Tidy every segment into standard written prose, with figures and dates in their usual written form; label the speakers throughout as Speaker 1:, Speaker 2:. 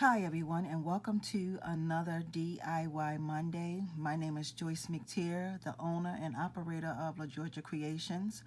Speaker 1: Hi everyone, and welcome to another DIY Monday. My name is Joyce McTeer, the owner and operator of La Georgia Creations,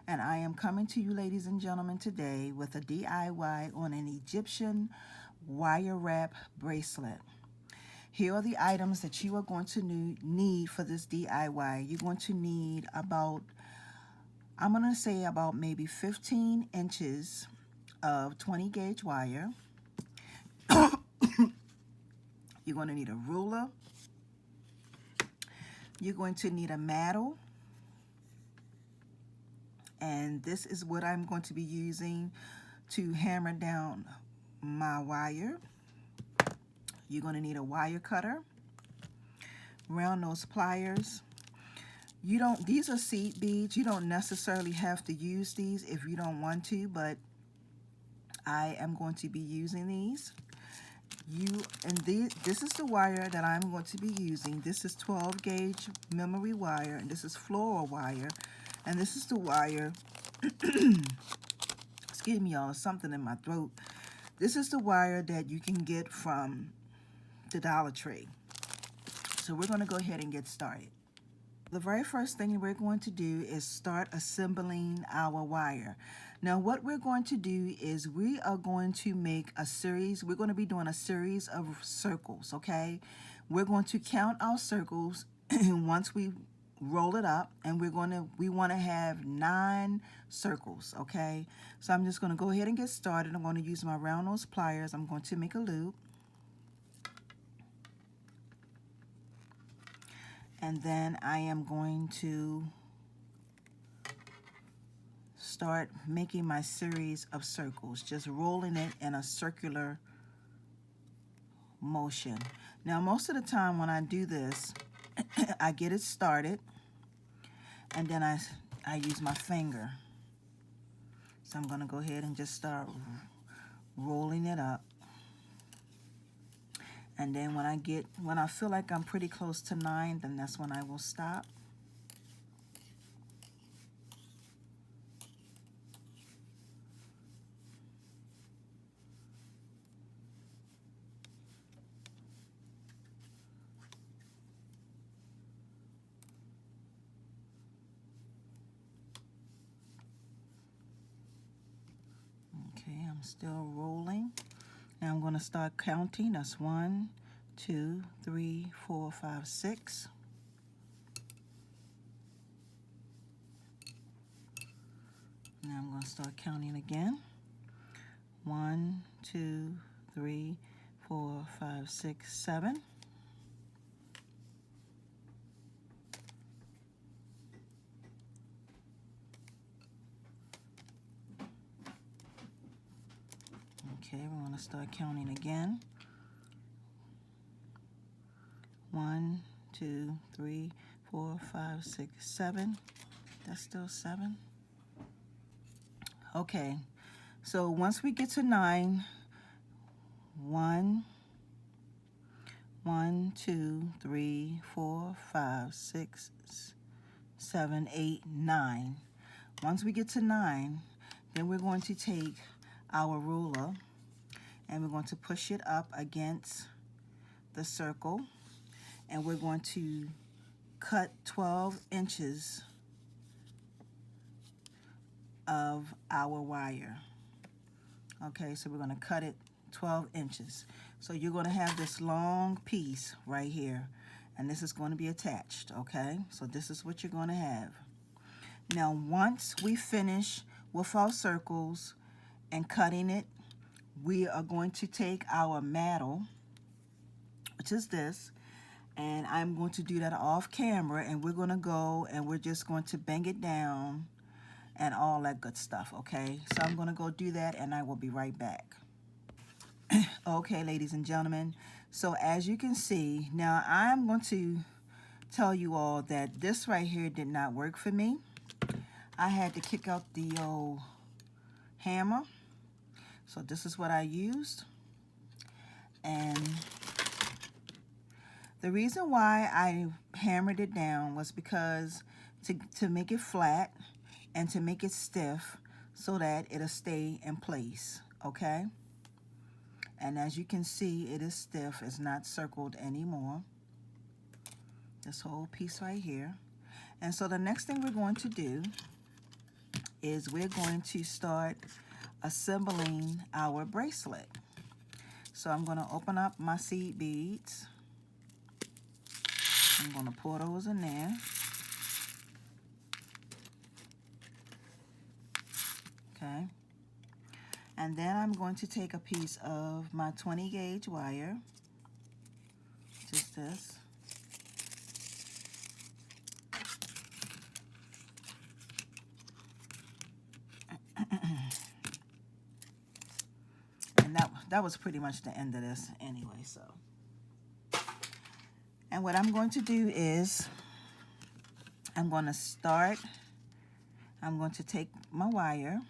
Speaker 1: and I am coming to you, ladies and gentlemen, today with a DIY on an Egyptian wire wrap bracelet. Here are the items that you are going to need for this DIY. You're going to need I'm going to say about maybe 15 inches of 20 gauge wire. You're going to need a ruler. You're going to need a maddle. And this is what I'm going to be using to hammer down my wire. You're going to need a wire cutter, round nose pliers. These are seed beads. You don't necessarily have to use these if you don't want to, but I am going to be using these. This is the wire that I'm going to be using. This is 12 gauge memory wire, and this is floral wire, and this is the wire. Excuse me, y'all, something in my throat. This is the wire that you can get from the Dollar Tree. So we're going to go ahead and get started. The very first thing we're going to do is start assembling our wire. Now what we're going to do is we are going to make a series. We're going to be doing a series of circles, okay? We're going to count our circles once we roll it up, and we want to have 9 circles, okay? So I'm just going to go ahead and get started. I'm going to use my round nose pliers. I'm going to make a loop. And then I am going to start making my series of circles, just rolling it in a circular motion. Now, most of the time when I do this, I get it started, and then I use my finger. So I'm going to go ahead and just start rolling it up. And then when I feel like I'm pretty close to 9, then that's when I will stop. Okay, I'm still rolling. Now I'm going to start counting. That's 1, 2, 3, 4, 5, 6. Now I'm going to start counting again. 1, 2, 3, 4, 5, 6, 7. Okay, we're going to start counting again. 1, 2, 3, 4, 5, 6, 7. That's still 7. Okay, so once we get to 9, 1, 2, 3, 4, 5, 6, 7, 8, 9. Once we get to 9, then we're going to take our ruler and we're going to push it up against the circle, and we're going to cut 12 inches of our wire. Okay, so we're going to cut it 12 inches. So you're going to have this long piece right here, and this is going to be attached, okay? So this is what you're going to have. Now once we finish with our circles and cutting it, we are going to take our maddle, which is this, and I'm going to do that off camera, and we're going to go and we're just going to bang it down and all that good stuff, okay? So I'm going to go do that, and I will be right back. Okay, ladies and gentlemen, so as you can see, now I'm going to tell you all that this right here did not work for me. I had to kick out the old hammer. So this is what I used, and the reason why I hammered it down was because to make it flat and to make it stiff so that it'll stay in place, okay? And as you can see, it is stiff. It's not circled anymore. This whole piece right here. And so the next thing we're going to do is we're going to start assembling our bracelet. So I'm going to open up my seed beads. I'm going to pour those in there. Okay. And then I'm going to take a piece of my 20 gauge wire, just this. And that was pretty much the end of this anyway, so. And what I'm going to do is I'm going to take my wire,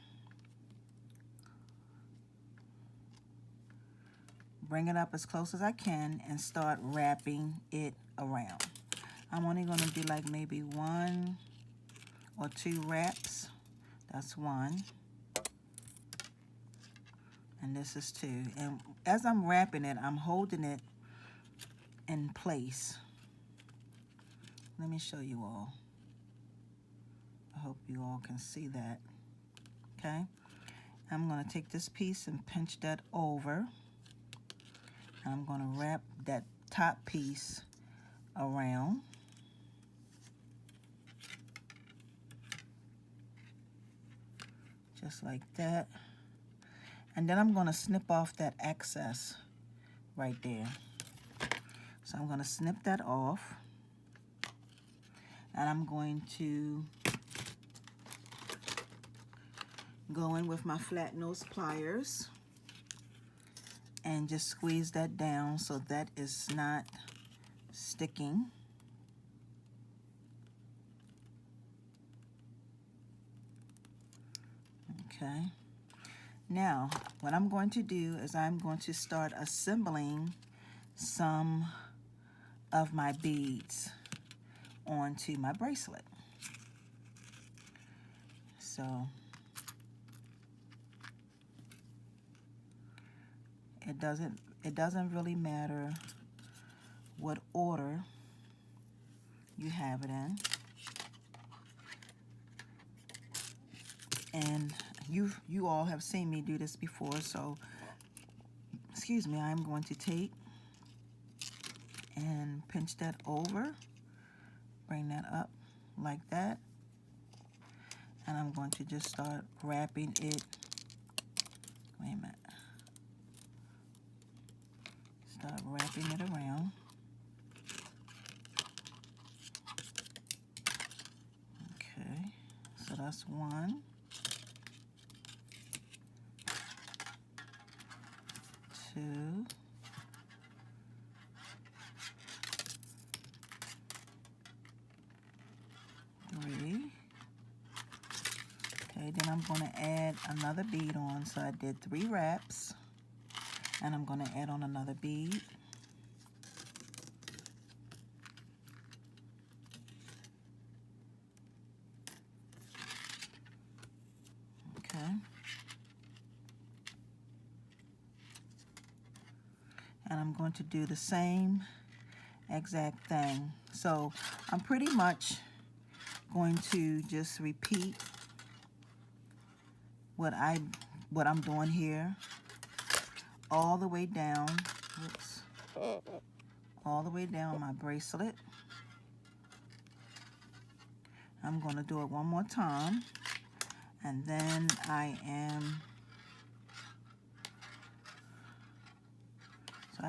Speaker 1: bring it up as close as I can, and start wrapping it around. I'm only going to do like maybe 1 or 2 wraps. That's 1. And this is 2. And as I'm wrapping it, I'm holding it in place. Let me show you all. I hope you all can see that. Okay? I'm going to take this piece and pinch that over. And I'm going to wrap that top piece around. Just like that. And then I'm going to snip off that excess right there. So I'm going to snip that off. And I'm going to go in with my flat nose pliers and just squeeze that down so that is not sticking. Okay. Now, what I'm going to do is I'm going to start assembling some of my beads onto my bracelet. So it doesn't really matter what order you have it in. And you all have seen me do this before, so excuse me, I'm going to take and pinch that over, bring that up like that, and I'm going to just start wrapping it. Wait a minute. Start wrapping it around. Okay, so that's 1. 2. 3. Okay, then I'm going to add another bead on. So I did 3 wraps. And I'm going to add on another bead. Okay. And I'm going to do the same exact thing. So I'm pretty much going to just repeat what I'm doing here all the way down. Oops. All the way down my bracelet. I'm going to do it one more time, and then I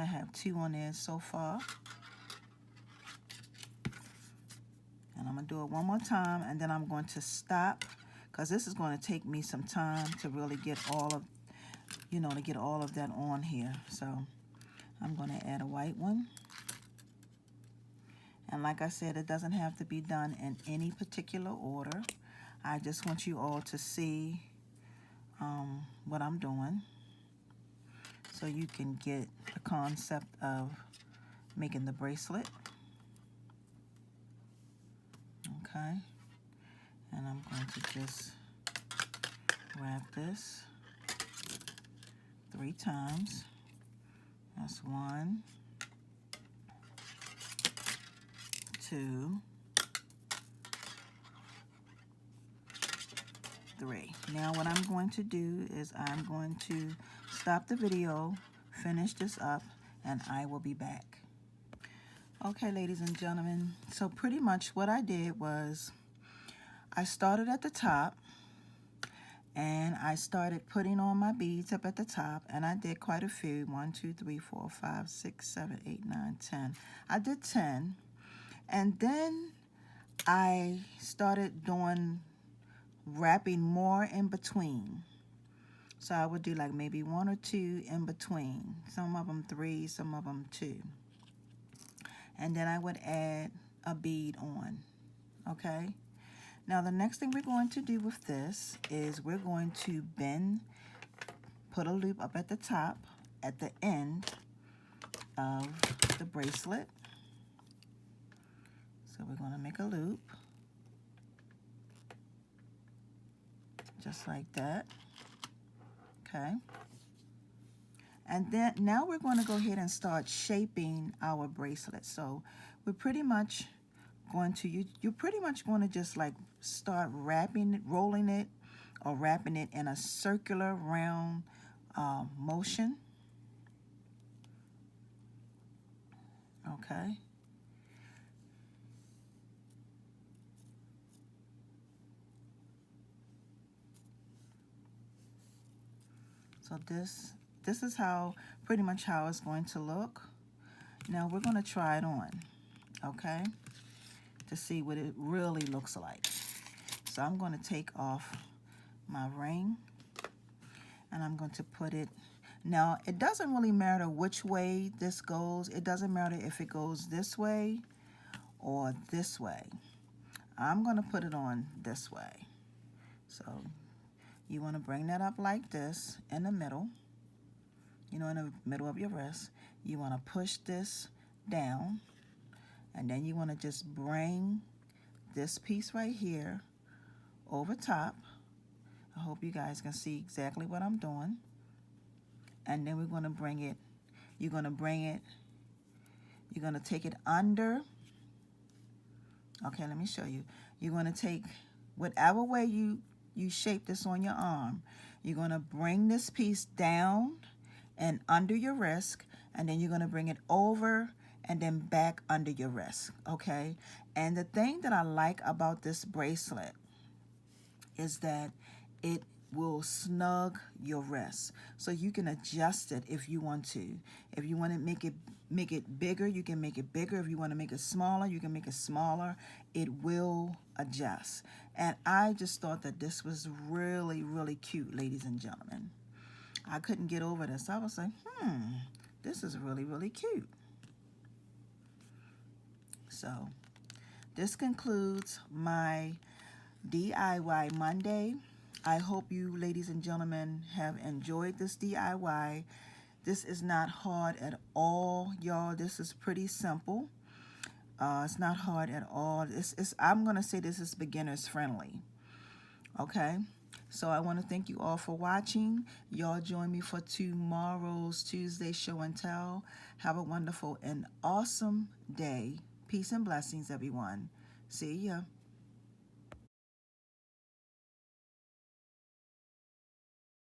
Speaker 1: have 2 on there so far. And I'm going to do it one more time, and then I'm going to stop, because this is going to take me some time to really get all of, to get all of that on here. So I'm going to add a white one. And like I said, it doesn't have to be done in any particular order. I just want you all to see what I'm doing, so you can get the concept of making the bracelet. Okay, and I'm going to just wrap this 3 times. That's 1, 2, 3. Now what I'm going to do is I'm going to stop the video, finish this up, and I will be back. Okay, ladies and gentlemen, so pretty much what I did was I started at the top and I started putting on my beads up at the top, and I did quite a few. 1, 2, 3, 4, 5, 6, 7, 8, 9, 10. I did 10, and then I started doing wrapping more in between. So I would do like maybe 1 or 2 in between. Some of them 3, some of them 2. And then I would add a bead on, okay? Now the next thing we're going to do with this is we're going to bend, put a loop up at the top, at the end of the bracelet. So we're going to make a loop, just like that, okay? And then now we're going to go ahead and start shaping our bracelet. So we're pretty much going to, you're pretty much going to just like start wrapping it, rolling it, or wrapping it in a circular round motion. Okay. So this is how, pretty much how it's going to look. Now we're going to try it on, okay, to see what it really looks like. So I'm going to take off my ring and I'm going to put it, now it doesn't really matter which way this goes. It doesn't matter if it goes this way or this way. I'm going to put it on this way. So you want to bring that up like this in the middle, you know, in the middle of your wrist. You want to push this down, and then you want to just bring this piece right here over top. I hope you guys can see exactly what I'm doing. And then we're going to bring it, you're going to take it under. Okay, let me show you. You're going to take whatever way you shape this on your arm. You're going to bring this piece down and under your wrist, and then you're going to bring it over and then back under your wrist, okay? And the thing that I like about this bracelet is that it will snug your wrist, so you can adjust it if you want to. If you want to make it bigger, you can make it bigger. If you want to make it smaller, you can make it smaller. It will adjust. And I just thought that this was really, really cute, ladies and gentlemen. I couldn't get over this. I was like, this is really, really cute. So this concludes my DIY Monday. I hope you, ladies and gentlemen, have enjoyed this DIY. This is not hard at all, y'all. This is pretty simple. It's not hard at all. I'm going to say this is beginners friendly. Okay? So I want to thank you all for watching. Y'all join me for tomorrow's Tuesday show and tell. Have a wonderful and awesome day. Peace and blessings, everyone. See ya.